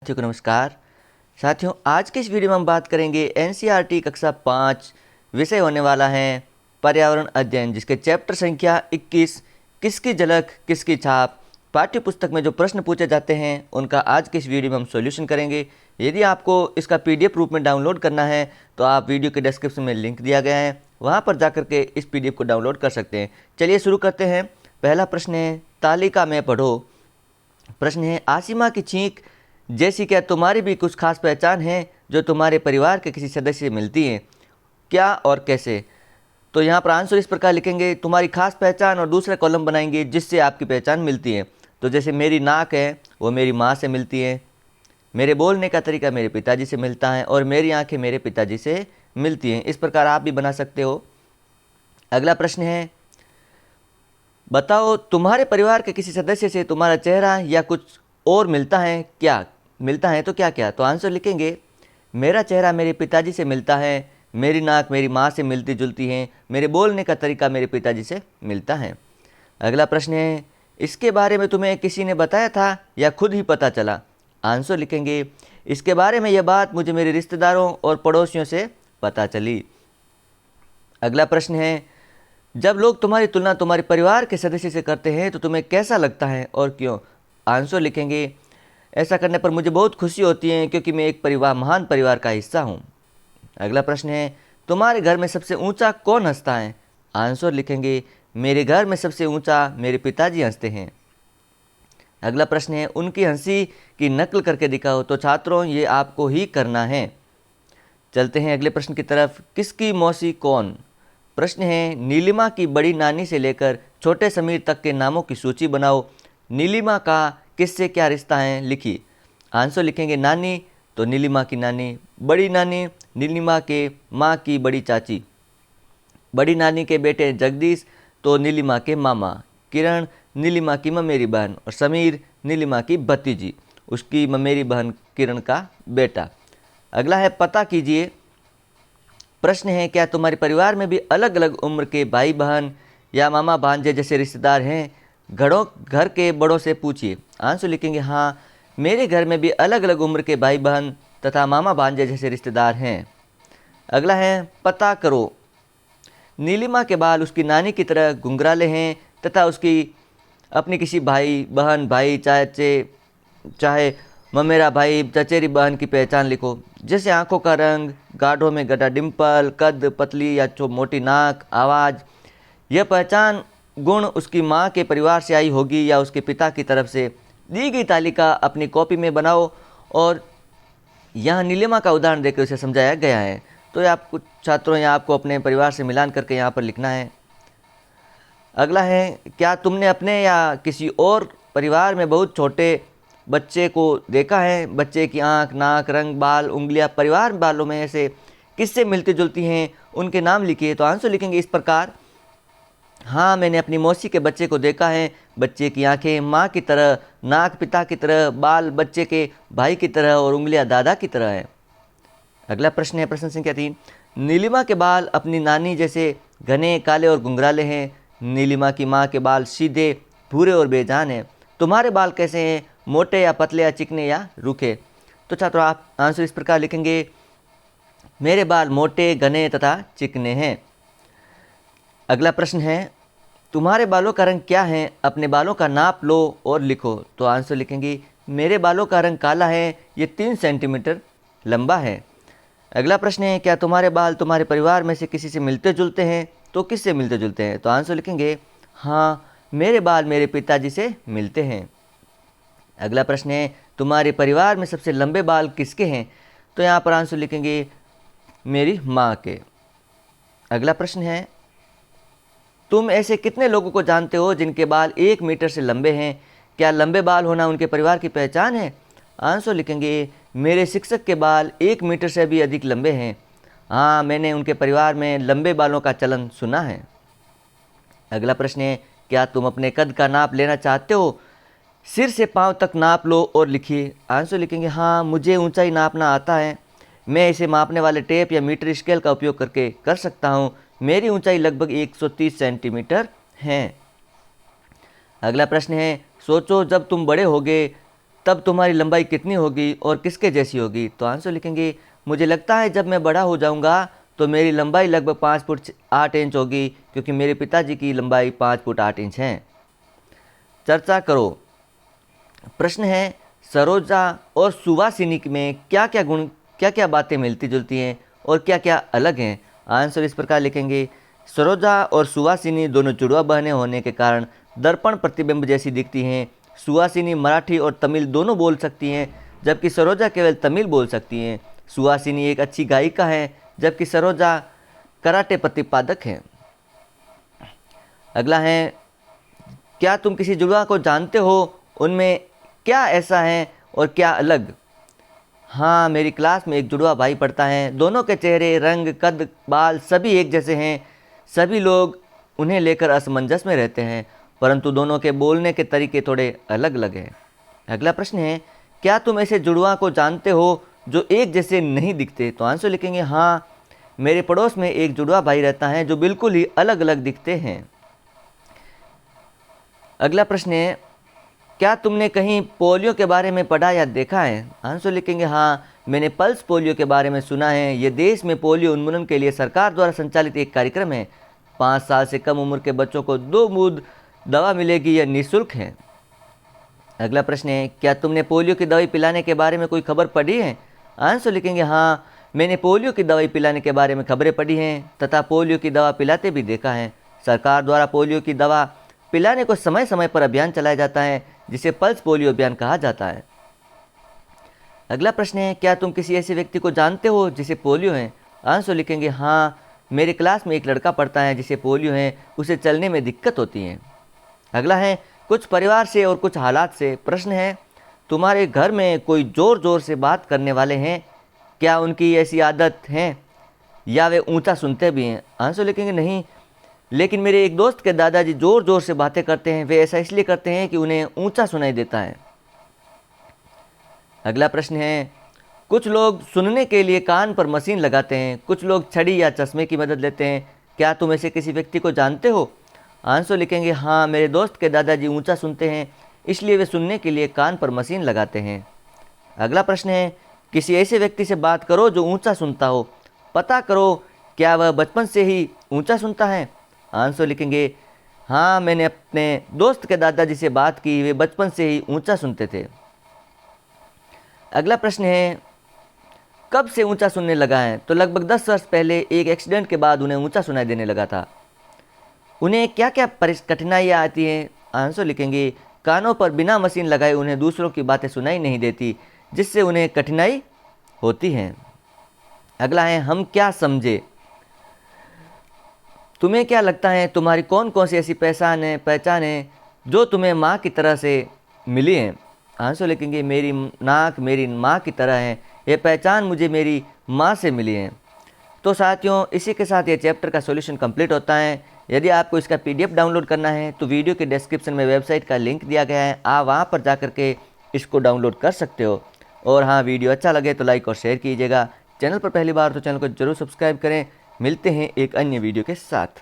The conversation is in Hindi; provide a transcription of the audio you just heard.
साथियों को नमस्कार। साथियों, आज के इस वीडियो में हम बात करेंगे एनसीईआरटी कक्षा 5 विषय होने वाला है पर्यावरण अध्ययन, जिसके चैप्टर संख्या 21 किसकी झलक किसकी छाप। पाठ्य पुस्तक में जो प्रश्न पूछे जाते हैं उनका आज के इस वीडियो में हम सॉल्यूशन करेंगे। यदि आपको इसका पीडीएफ रूप में डाउनलोड करना है तो आप वीडियो के डिस्क्रिप्शन में लिंक दिया गया है, वहाँ पर जाकर के इस पीडीएफ को डाउनलोड कर सकते हैं। चलिए शुरू करते हैं। पहला प्रश्न है, तालिका में पढ़ो। प्रश्न है, आसिमा की छींक जैसी क्या तुम्हारी भी कुछ खास पहचान है जो तुम्हारे परिवार के किसी सदस्य से मिलती है, क्या और कैसे। तो यहाँ पर आंसर इस प्रकार लिखेंगे, तुम्हारी खास पहचान, और दूसरा कॉलम बनाएंगे जिससे आपकी पहचान मिलती है। तो जैसे मेरी नाक है वो मेरी माँ से मिलती है, मेरे बोलने का तरीका मेरे पिताजी से मिलता है, और मेरी आँखें मेरे पिताजी से मिलती हैं। इस प्रकार आप भी बना सकते हो। अगला प्रश्न है, बताओ तुम्हारे परिवार के किसी सदस्य से तुम्हारा चेहरा या कुछ और मिलता है, क्या मिलता है तो क्या क्या। तो आंसर लिखेंगे, मेरा चेहरा मेरे पिताजी से मिलता है, मेरी नाक मेरी माँ से मिलती जुलती है, मेरे बोलने का तरीका मेरे पिताजी से मिलता है। अगला प्रश्न है, इसके बारे में तुम्हें किसी ने बताया था या खुद ही पता चला। आंसर लिखेंगे, इसके बारे में यह बात मुझे मेरे रिश्तेदारों और पड़ोसियों से पता चली। अगला प्रश्न है, जब लोग तुम्हारी तुलना तुम्हारे परिवार के सदस्य से करते हैं तो तुम्हें कैसा लगता है और क्यों। आंसर लिखेंगे, ऐसा करने पर मुझे बहुत खुशी होती है क्योंकि मैं एक महान परिवार का हिस्सा हूँ। अगला प्रश्न है, तुम्हारे घर में सबसे ऊंचा कौन हंसता है। आंसर लिखेंगे, मेरे घर में सबसे ऊंचा मेरे पिताजी हंसते हैं। अगला प्रश्न है, उनकी हंसी की नकल करके दिखाओ। तो छात्रों, ये आपको ही करना है। चलते हैं अगले प्रश्न की तरफ। किसकी मौसी कौन। प्रश्न है, नीलिमा की बड़ी नानी से लेकर छोटे समीर तक के नामों की सूची बनाओ। नीलिमा का किससे क्या रिश्ता है, लिखिए। आंसर लिखेंगे, नानी तो नीलिमा की नानी, बड़ी नानी नीलिमा के माँ की बड़ी चाची, बड़ी नानी के बेटे जगदीश तो नीलिमा के मामा, किरण नीलिमा की ममेरी बहन, और समीर नीलिमा की भतीजी, उसकी ममेरी बहन किरण का बेटा। अगला है, पता कीजिए। प्रश्न है, क्या तुम्हारे परिवार में भी अलग अलग उम्र के भाई बहन या मामा भांजे जैसे रिश्तेदार हैं। घर के बड़ों से पूछिए। आंसर लिखेंगे, हाँ, मेरे घर में भी अलग अलग उम्र के भाई बहन तथा मामा भांजे जैसे रिश्तेदार हैं। अगला है, पता करो। नीलिमा के बाल उसकी नानी की तरह घुंघराले हैं तथा उसकी अपनी किसी भाई बहन भाई चाहे ममेरा भाई चचेरी बहन की पहचान लिखो। जैसे आंखों का रंग, गाढ़ों में गड्ढा, डिम्पल, कद, पतली या मोटी नाक, आवाज़। यह पहचान गुण उसकी माँ के परिवार से आई होगी या उसके पिता की तरफ से। दी गई तालिका अपनी कॉपी में बनाओ, और यहाँ नीलिमा का उदाहरण देकर उसे समझाया गया है। तो ये आप कुछ छात्रों या आपको अपने परिवार से मिलान करके यहाँ पर लिखना है। अगला है, क्या तुमने अपने या किसी और परिवार में बहुत छोटे बच्चे को देखा है। बच्चे की आँख, नाक, रंग, बाल, उंगलियाँ परिवार बालों में से किससे मिलती जुलती हैं, उनके नाम लिखिए। तो आंसर लिखेंगे इस प्रकार, हाँ, मैंने अपनी मौसी के बच्चे को देखा है। बच्चे की आंखें माँ की तरह, नाक पिता की तरह, बाल बच्चे के भाई की तरह, और उंगलियां दादा की तरह है। अगला प्रश्न है, प्रश्न संख्या 3। नीलिमा के बाल अपनी नानी जैसे घने, काले और घुंघराले हैं। नीलिमा की माँ के बाल सीधे, भूरे और बेजान हैं। तुम्हारे बाल कैसे हैं, मोटे या पतले या चिकने या रूखे। तो छात्रों, आप आंसर इस प्रकार लिखेंगे, मेरे बाल मोटे, घने तथा चिकने हैं। अगला प्रश्न है, तुम्हारे बालों का रंग क्या है, अपने बालों का नाप लो और लिखो। तो आंसर लिखेंगे, मेरे बालों का रंग काला है, ये 3 सेंटीमीटर लंबा है। अगला प्रश्न है, क्या तुम्हारे बाल तुम्हारे परिवार में से किसी से मिलते जुलते हैं। तो किससे मिलते जुलते हैं। तो आंसर लिखेंगे, हाँ, मेरे बाल मेरे पिताजी से मिलते हैं। अगला प्रश्न है, तुम्हारे परिवार में सबसे लंबे बाल किसके हैं। तो यहाँ पर आंसर लिखेंगे, मेरी माँ के। अगला प्रश्न है, तुम ऐसे कितने लोगों को जानते हो जिनके बाल 1 मीटर से लंबे हैं। क्या लंबे बाल होना उनके परिवार की पहचान है। आंसर लिखेंगे, मेरे शिक्षक के बाल 1 मीटर से भी अधिक लंबे हैं। हाँ, मैंने उनके परिवार में लंबे बालों का चलन सुना है। अगला प्रश्न है, क्या तुम अपने कद का नाप लेना चाहते हो। सिर से पाँव तक नाप लो और लिखिए। आंसर लिखेंगे, हाँ, मुझे ऊंचाई नापना आता है। मैं इसे मापने वाले टेप या मीटर स्केल का उपयोग करके कर सकता हूँ। मेरी ऊंचाई लगभग 130 सेंटीमीटर है। अगला प्रश्न है, सोचो जब तुम बड़े होगे तब तुम्हारी लंबाई कितनी होगी और किसके जैसी होगी? तो आंसर लिखेंगे, मुझे लगता है जब मैं बड़ा हो जाऊंगा तो मेरी लंबाई लगभग 5 फुट 8 इंच होगी, क्योंकि मेरे पिताजी की लंबाई 5 फुट 8 इंच है। चर्चा करो। प्रश्न है, सरोजा और सुवासिनी में क्या क्या बातें मिलती जुलती हैं और क्या क्या अलग हैं? आंसर इस प्रकार लिखेंगे, सरोजा और सुवासिनी दोनों जुड़वा बहनें होने के कारण दर्पण प्रतिबिंब जैसी दिखती हैं। सुवासिनी मराठी और तमिल दोनों बोल सकती हैं, जबकि सरोजा केवल तमिल बोल सकती हैं। सुवासिनी एक अच्छी गायिका है, जबकि सरोजा कराटे प्रतिपादक हैं। अगला है, क्या तुम किसी जुड़वा को जानते हो? उनमें क्या ऐसा है और क्या अलग? हाँ, मेरी क्लास में एक जुड़वा भाई पढ़ता है। दोनों के चेहरे, रंग, कद, बाल सभी एक जैसे हैं। सभी लोग उन्हें लेकर असमंजस में रहते हैं, परंतु दोनों के बोलने के तरीके थोड़े अलग अलग हैं। अगला प्रश्न है, क्या तुम ऐसे जुड़वा को जानते हो जो एक जैसे नहीं दिखते? तो आंसर लिखेंगे, हाँ, मेरे पड़ोस में एक जुड़वा भाई रहता है जो बिल्कुल ही अलग अलग दिखते हैं। अगला प्रश्न है, क्या तुमने कहीं पोलियो के बारे में पढ़ा या देखा है? आंसर लिखेंगे, हाँ, मैंने पल्स पोलियो के बारे में सुना है। ये देश में पोलियो उन्मूलन के लिए सरकार द्वारा संचालित एक कार्यक्रम है। 5 साल से कम उम्र के बच्चों को 2 बूंद दवा मिलेगी, यह निःशुल्क है। अगला प्रश्न है, क्या तुमने पोलियो की दवाई पिलाने के बारे में कोई खबर पढ़ी है? आंसर लिखेंगे, हाँ, मैंने पोलियो की दवाई पिलाने के बारे में खबरें पढ़ी हैं तथा पोलियो की दवा पिलाते भी देखा है। सरकार द्वारा पोलियो की दवा पिलाने को समय समय पर अभियान चलाया जाता है, जिसे पल्स पोलियो अभियान कहा जाता है। अगला प्रश्न है, क्या तुम किसी ऐसे व्यक्ति को जानते हो जिसे पोलियो है? आंसर लिखेंगे, हाँ, मेरे क्लास में एक लड़का पढ़ता है जिसे पोलियो है। उसे चलने में दिक्कत होती है। अगला है, कुछ परिवार से और कुछ हालात से। प्रश्न है, तुम्हारे घर में कोई ज़ोर ज़ोर से बात करने वाले हैं? क्या उनकी ऐसी आदत है या वे ऊंचा सुनते भी हैं? आंसर लिखेंगे, नहीं, लेकिन मेरे एक दोस्त के दादाजी ज़ोर ज़ोर से बातें करते हैं। वे ऐसा इसलिए करते हैं कि उन्हें ऊंचा सुनाई देता है। अगला प्रश्न है, कुछ लोग सुनने के लिए कान पर मशीन लगाते हैं, कुछ लोग छड़ी या चश्मे की मदद लेते हैं। क्या तुम ऐसे किसी व्यक्ति को जानते हो? आंसर लिखेंगे, हाँ, मेरे दोस्त के दादाजी ऊंचा सुनते हैं, इसलिए वे सुनने के लिए कान पर मशीन लगाते हैं। अगला प्रश्न है, किसी ऐसे व्यक्ति से बात करो जो ऊंचा सुनता हो। पता करो क्या वह बचपन से ही ऊंचा सुनता है? आंसर लिखेंगे, हाँ, मैंने अपने दोस्त के दादाजी से बात की, वे बचपन से ही ऊंचा सुनते थे। अगला प्रश्न है, कब से ऊंचा सुनने लगा है? तो लगभग 10 वर्ष पहले एक एक्सीडेंट के बाद उन्हें ऊंचा सुनाई देने लगा था। उन्हें क्या क्या कठिनाइयाँ आती हैं? आंसर लिखेंगे, कानों पर बिना मशीन लगाए उन्हें दूसरों की बातें सुनाई नहीं देती, जिससे उन्हें कठिनाई होती है। अगला है, हम क्या समझे? तुम्हें क्या लगता है तुम्हारी कौन कौन सी ऐसी पहचान है जो तुम्हें माँ की तरह से मिली है? आंसर लिखेंगे, मेरी नाक मेरी माँ की तरह है। यह पहचान मुझे मेरी माँ से मिली है। तो साथियों, इसी के साथ ये चैप्टर का सॉल्यूशन कंप्लीट होता है। यदि आपको इसका PDF डाउनलोड करना है तो वीडियो के डिस्क्रिप्शन में वेबसाइट का लिंक दिया गया है, आप वहाँ पर जा के इसको डाउनलोड कर सकते हो। और हाँ, वीडियो अच्छा लगे तो लाइक और शेयर कीजिएगा। चैनल पर पहली बार तो चैनल को जरूर सब्सक्राइब करें। मिलते हैं एक अन्य वीडियो के साथ।